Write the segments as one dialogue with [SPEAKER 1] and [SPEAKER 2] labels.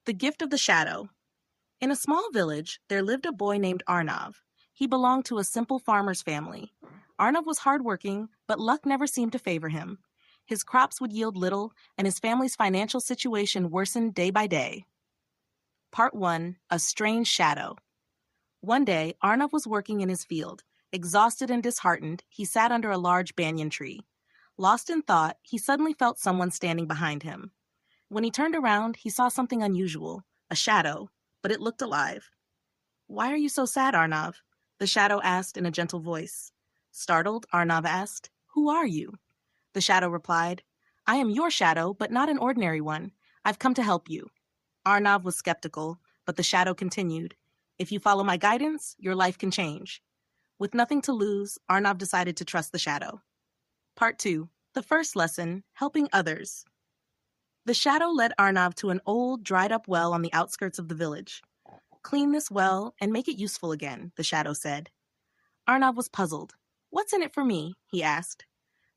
[SPEAKER 1] The Gift of the Shadow. In a small village, there lived a boy named Arnav. He belonged to a simple farmer's family. Arnav was hardworking, but luck never seemed to favor him. His crops would yield little, and his family's financial situation worsened day by day. Part 1. A Strange Shadow. One day, Arnav was working in his field. Exhausted and disheartened, he sat under a large banyan tree. Lost in thought, he suddenly felt someone standing behind him. When he turned around, he saw something unusual, a shadow, but it looked alive. "Why are you so sad, Arnav?" the shadow asked in a gentle voice. Startled, Arnav asked, "Who are you?" The shadow replied, "I am your shadow, but not an ordinary one. I've come to help you." Arnav was skeptical, but the shadow continued, "If you follow my guidance, your life can change." With nothing to lose, Arnav decided to trust the shadow. Part 2. The first lesson, helping others. The shadow led Arnav to an old, dried-up well on the outskirts of the village. "Clean this well and make it useful again," the shadow said. Arnav was puzzled. "What's in it for me?" he asked.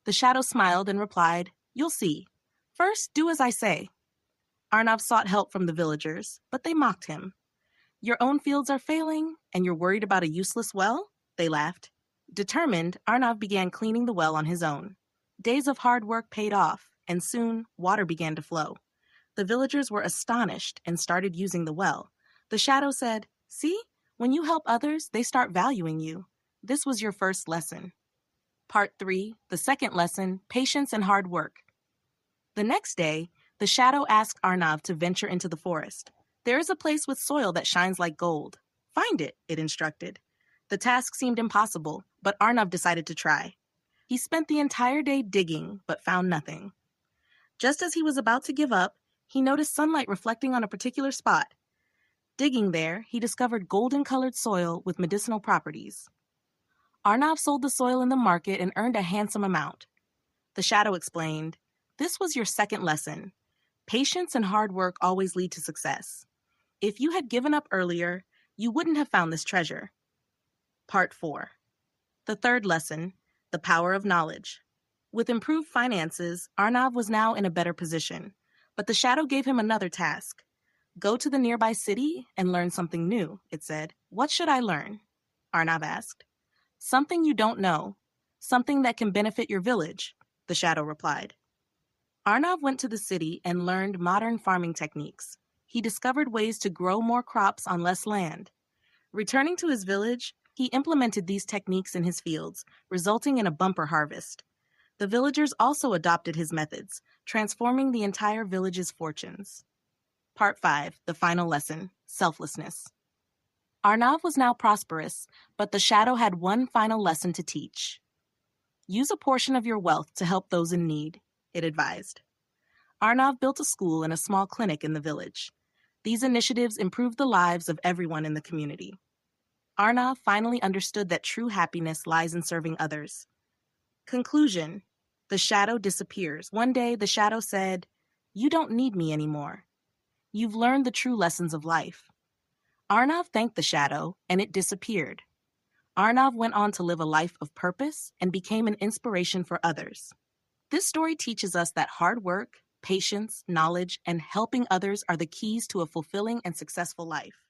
[SPEAKER 1] The shadow smiled and replied, "You'll see. First, do as I say." Arnav sought help from the villagers, but they mocked him. "Your own fields are failing, and you're worried about a useless well?" they laughed. Determined, Arnav began cleaning the well on his own. Days of hard work paid off, and soon water began to flow. The villagers were astonished and started using the well. The shadow said, "See, when you help others, they start valuing you. This was your first lesson." Part 3. The second lesson, patience and hard work. The next day, the shadow asked Arnav to venture into the forest. "There is a place with soil that shines like gold. Find it," it instructed. The task seemed impossible, but Arnav decided to try. He spent the entire day digging, but found nothing. Just as he was about to give up, he noticed sunlight reflecting on a particular spot. Digging there, he discovered golden-colored soil with medicinal properties. Arnav sold the soil in the market and earned a handsome amount. The shadow explained, "This was your second lesson. Patience and hard work always lead to success. If you had given up earlier, you wouldn't have found this treasure." Part 4. The third lesson, the power of knowledge. With improved finances, Arnav was now in a better position, but the shadow gave him another task. "Go to the nearby city and learn something new," it said. "What should I learn?" Arnav asked. "Something you don't know. Something that can benefit your village," the shadow replied. Arnav went to the city and learned modern farming techniques. He discovered ways to grow more crops on less land. Returning to his village, he implemented these techniques in his fields, resulting in a bumper harvest. The villagers also adopted his methods, transforming the entire village's fortunes. Part 5. The final lesson, selflessness. Arnav was now prosperous, but the shadow had one final lesson to teach. "Use a portion of your wealth to help those in need," it advised. Arnav built a school and a small clinic in the village. These initiatives improved the lives of everyone in the community. Arnav finally understood that true happiness lies in serving others. Conclusion. The shadow disappears. One day, the shadow said, "You don't need me anymore. You've learned the true lessons of life." Arnav thanked the shadow, and it disappeared. Arnav went on to live a life of purpose and became an inspiration for others. This story teaches us that hard work, patience, knowledge, and helping others are the keys to a fulfilling and successful life.